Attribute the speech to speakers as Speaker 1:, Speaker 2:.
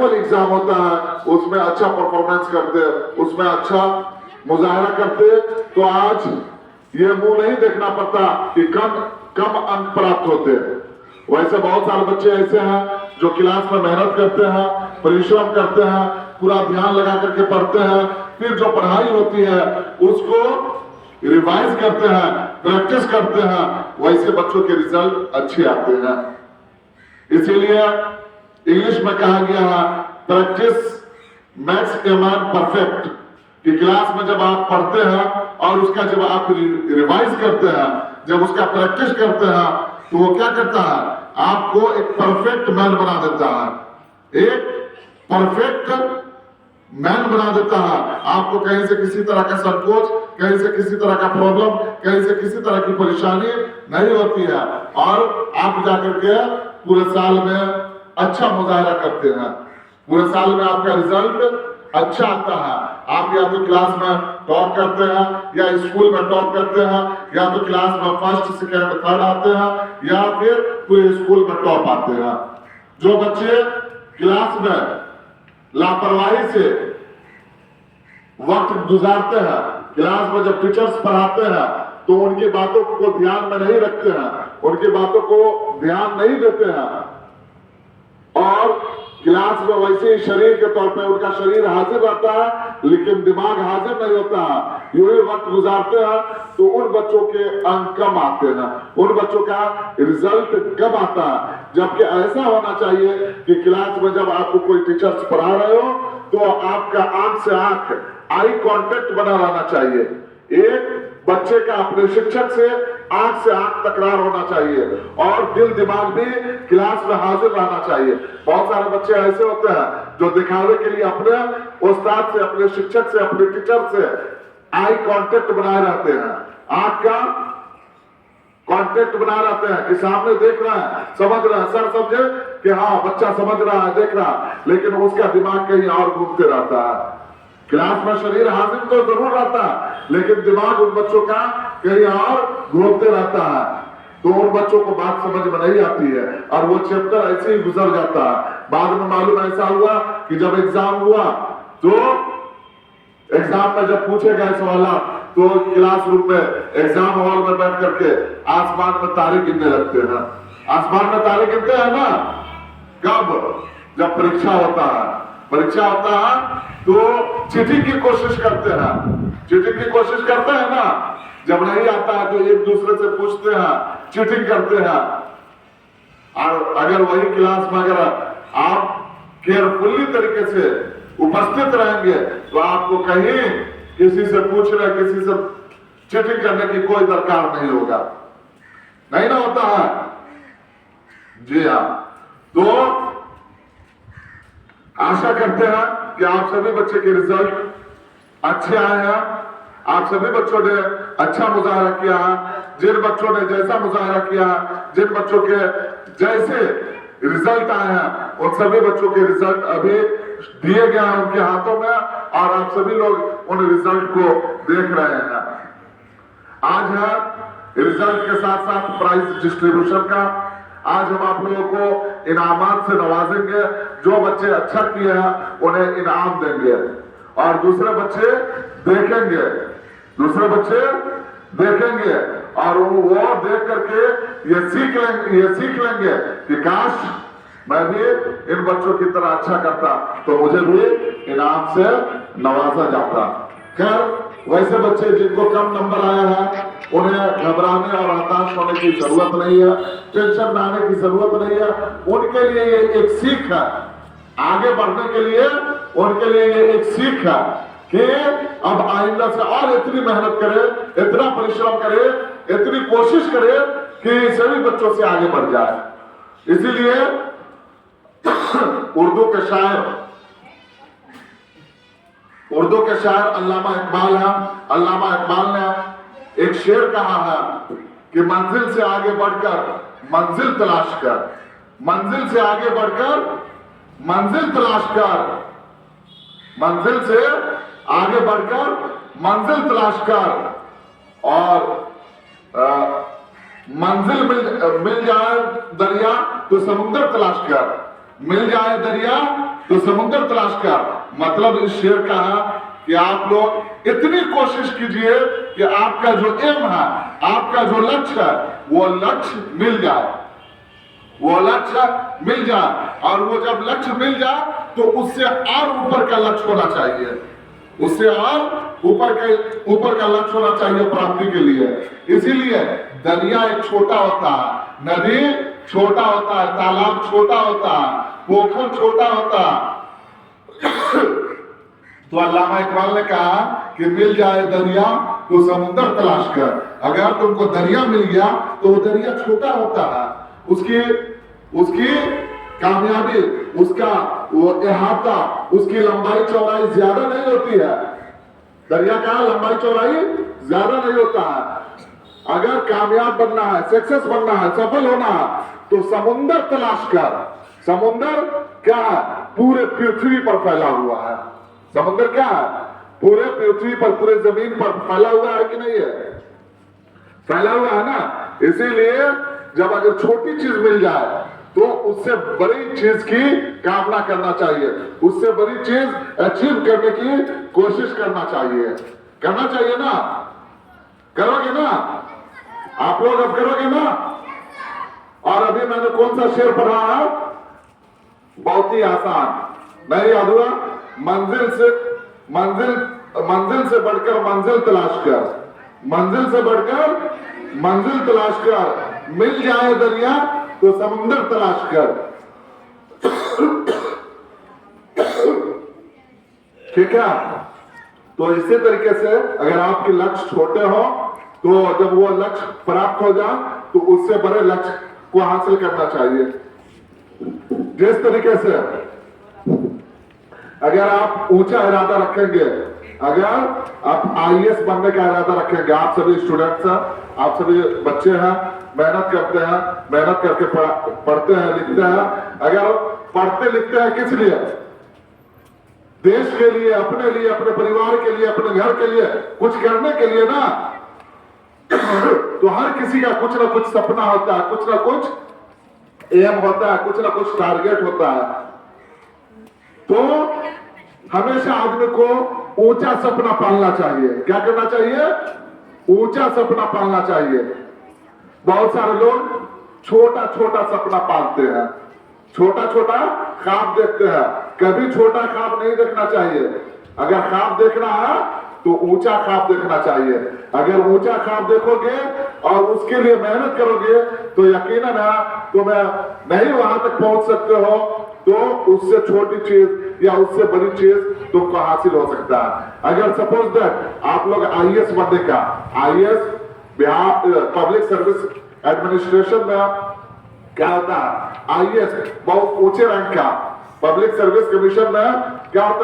Speaker 1: Annual exam होता है, उसमें अच्छा परफॉर्मेंस करते, उसमें अच्छा मुजाहरा करते, तो आज ये मुंह नहीं देखना पड़ता कि कम कम अंक प्राप्त होते हैं। वैसे बहुत सारे बच्चे ऐसे हैं जो क्लास में मेहनत करते हैं, परिश्रम करते हैं, पूरा ध्यान लगा करके पढ़ते हैं, फिर जो पढ़ाई होती है उसको रिवाइज करते हैं, प्रैक्टिस करते हैं, वैसे बच्चों के रिजल्ट अच्छे आते हैं। इसीलिए इंग्लिश में कहा गया है practice makes a man perfect, कि क्लास में जब आप पढ़ते हैं और उसका जब आप रिवाइज करते हैं, जब उसका प्रैक्टिस करते हैं, तो वो क्या करता है, आपको एक परफेक्ट मैन बना देता है, एक परफेक्ट मैन बना देता है। आपको कहीं से किसी तरह का संकोच, कहीं से किसी तरह का प्रॉब्लम, कहीं से किसी तरह की परेशानी नहीं होती है, और आप जाकर के पूरे साल में अच्छा मुजाहरा करते हैं, पूरे साल में आपका रिजल्ट अच्छा आता है। आप या तो क्लास में टॉप करते हैं, या स्कूल में टॉप करते हैं, या तो क्लास में फर्स्ट सेकंड थर्ड आते हैं, या फिर पूरे स्कूल में टॉप आते हैं। जो बच्चे क्लास में लापरवाही से वक्त गुजारते हैं, क्लास में जब टीचर्स पढ़ाते हैं तो उनकी बातों को ध्यान में नहीं रखते हैं, उनकी बातों को ध्यान नहीं देते हैं, और क्लास में वैसे ही शरीर के तौर पे उनका शरीर हाजिर रहता है लेकिन दिमाग हाजिर नहीं होता है, यूं ही वक्त गुजारते हैं, तो उन बच्चों के अंक कम आते हैं, उन बच्चों का रिजल्ट कम आता है। जबकि ऐसा होना चाहिए कि क्लास में जब आपको कोई टीचर्स पढ़ा रहे हो तो आपका आंख से आंख, आई कांटेक्ट बना रहना चाहिए। एक बच्चे का अपने शिक्षक से आंख तकरार होना चाहिए, और दिल दिमाग भी क्लास में हाजिर रहना चाहिए। बहुत सारे बच्चे ऐसे होते हैं जो दिखावे के लिए अपने उस्ताद से, अपने शिक्षक से, अपने टीचर से आई कांटेक्ट बनाए रहते हैं, आंख का कांटेक्ट बना रहते हैं कि सामने देख रहा है, समझ रहा है, सर समझे कि हाँ बच्चा समझ रहा है, देख रहा है, लेकिन उसका दिमाग कहीं और घूमते रहता है। क्लास में शरीर हाजिर तो जरूर रहता है लेकिन दिमाग उन बच्चों का कहीं और घूमते रहता है, तो उन बच्चों को बात समझ में नहीं आती है और वो चैप्टर ऐसे ही गुजर जाता है। बाद में मालूम ऐसा हुआ कि जब एग्जाम हुआ तो एग्जाम में जब पूछे गए सवाल तो क्लासरूम में, एग्जाम हॉल में बैठ करके आसमान में तारे गिनने लगते हैं। आसमान में तारे गिनते हैं ना कब, जब परीक्षा होता है। परीक्षा होता है तो चीटिंग की कोशिश करते हैं, चीटिंग की कोशिश करते हैं ना, जब नहीं आता है तो एक दूसरे से पूछते हैं, चीटिंग करते हैं। और अगर वही क्लास में अगर आप केयरफुली तरीके से उपस्थित रहेंगे तो आपको कहीं किसी से पूछने, किसी से चीटिंग करने की कोई दरकार नहीं होगा, नहीं ना होता है। जी हाँ, तो आशा करते हैं कि आप सभी बच्चे के रिजल्ट अच्छे आए हैं, आप सभी बच्चों ने अच्छा मुजाहरा किया है। जिन बच्चों ने जैसा मुजाहरा किया, जिन बच्चों के जैसे रिजल्ट आए हैं, उन सभी बच्चों के रिजल्ट अभी दिए गए हैं उनके हाथों में, और आप सभी लोग उन रिजल्ट को देख रहे हैं। आज है रिजल्ट के साथ साथ प्राइज डिस्ट्रीब्यूशन का। आज हम आप लोगों को इनामात से नवाजेंगे। जो बच्चे अच्छा किए हैं उन्हें इनाम देंगे, और दूसरे बच्चे देखेंगे, दूसरे बच्चे देखेंगे और वो देख करके ये सीख लेंगे कि काश मैं भी इन बच्चों की तरह अच्छा करता तो मुझे भी इनाम से नवाजा जाता। खैर, वैसे बच्चे जिनको कम नंबर आया है उन्हें घबराने और हताश होने की जरूरत नहीं है, टेंशन में आने की जरूरत नहीं है। उनके लिए ये एक सीख है, आगे बढ़ने के लिए उनके लिए ये एक सीख है कि अब आइंदा से और इतनी मेहनत करे, इतना परिश्रम करे, इतनी कोशिश करे कि सभी बच्चों से आगे बढ़ जाए। इसीलिए उर्दू के शायर अल्लामा इकबाल है। अल्लामा इकबाल ने एक शेर कहा है कि मंजिल से आगे बढ़कर मंजिल तलाश कर, मंजिल से आगे बढ़कर मंजिल तलाश कर, मंजिल से आगे बढ़कर मंजिल तलाश कर, और मंजिल मिल जाए दरिया तो समुद्र तलाश कर, मिल जाए दरिया तो समुद्र तलाश कर, मतलब इस शेर का है कि आप लोग इतनी कोशिश कीजिए कि आपका जो एम है, आपका जो लक्ष्य है, वो लक्ष्य मिल जाए, वो लक्ष्य मिल जाए। और वो जब लक्ष्य मिल जाए तो उससे और ऊपर का लक्ष्य होना चाहिए, उससे और ऊपर का लक्ष्य होना चाहिए प्राप्ति के लिए। इसीलिए दरिया एक छोटा होता है, नदी छोटा होता है, तालाब छोटा होता है, पोखर छोटा होता है। तो अल्लामा इकबाल ने कहा कि मिल जाए दरिया तो समुद्र तलाश कर। अगर तुमको दरिया मिल गया तो वो दरिया छोटा होता है, उसकी कामयाबी, उसका वो अहाता, उसकी लंबाई चौड़ाई ज्यादा नहीं होती है। दरिया का लंबाई चौड़ाई ज्यादा नहीं होता है। अगर कामयाब बनना है, सक्सेस बनना है, सफल होना है, तो समुद्र तलाश कर। समुद्र क्या है? पूरे पृथ्वी पर फैला हुआ है। समुद्र क्या है? पूरे पृथ्वी पर, पूरे जमीन पर फैला हुआ है कि नहीं है? फैला हुआ है ना। इसीलिए जब अगर छोटी चीज मिल जाए तो उससे बड़ी चीज की कामना करना चाहिए, उससे बड़ी चीज अचीव करने की कोशिश करना चाहिए। करना चाहिए ना? करोगे ना आप लोग? अब करोगे ना? और अभी मैंने कौन सा शेर पढ़ा है? बहुत ही आसान, नहीं याद हुआ? मंजिल से बढ़कर मंजिल तलाश कर, मंजिल से बढ़कर मंजिल तलाश कर, मिल जाए दरिया तो समुद्र तलाश कर। ठीक है? तो इसी तरीके से अगर आपके लक्ष्य छोटे हो तो जब वो लक्ष्य प्राप्त हो जाए तो उससे बड़े लक्ष्य को हासिल करना चाहिए। जिस तरीके से अगर आप ऊंचा इरादा रखेंगे, अगर आप आईएएस बनने का इरादा रखेंगे, आप सभी स्टूडेंट्स हैं, आप सभी बच्चे हैं, मेहनत करते हैं, मेहनत करके पढ़ते हैं, लिखते हैं। अगर पढ़ते लिखते हैं किस लिए? देश के लिए, अपने लिए, अपने परिवार के लिए, अपने घर के लिए, कुछ करने के लिए ना। तो हर किसी का कुछ ना कुछ सपना होता है, कुछ ना कुछ एम होता है, कुछ ना कुछ टारगेट होता है। तो हमेशा आदमी को ऊंचा सपना पालना चाहिए। क्या करना चाहिए? ऊंचा सपना पालना चाहिए। बहुत सारे लोग छोटा छोटा सपना पालते हैं, छोटा छोटा ख्वाब देखते हैं। कभी छोटा ख्वाब नहीं देखना चाहिए। अगर ख्वाब देखना है तो ऊंचा ख्वाब देखना चाहिए। अगर ऊंचा ख्वाब देखोगे और उसके लिए मेहनत करोगे तो यकीनन है तुम्हें नहीं वहां तक पहुंच सकते हो, तो उससे छोटी चीज या उससे बड़ी चीज तुमको हासिल हो सकता है। अगर सपोज दैट आप लोग आईएएस बनने का, IAS Bihar public service administration में क्या होता है? आईएएस बहुत ऊंचे रैंक का, पब्लिक सर्विस कमीशन में क्या होता है?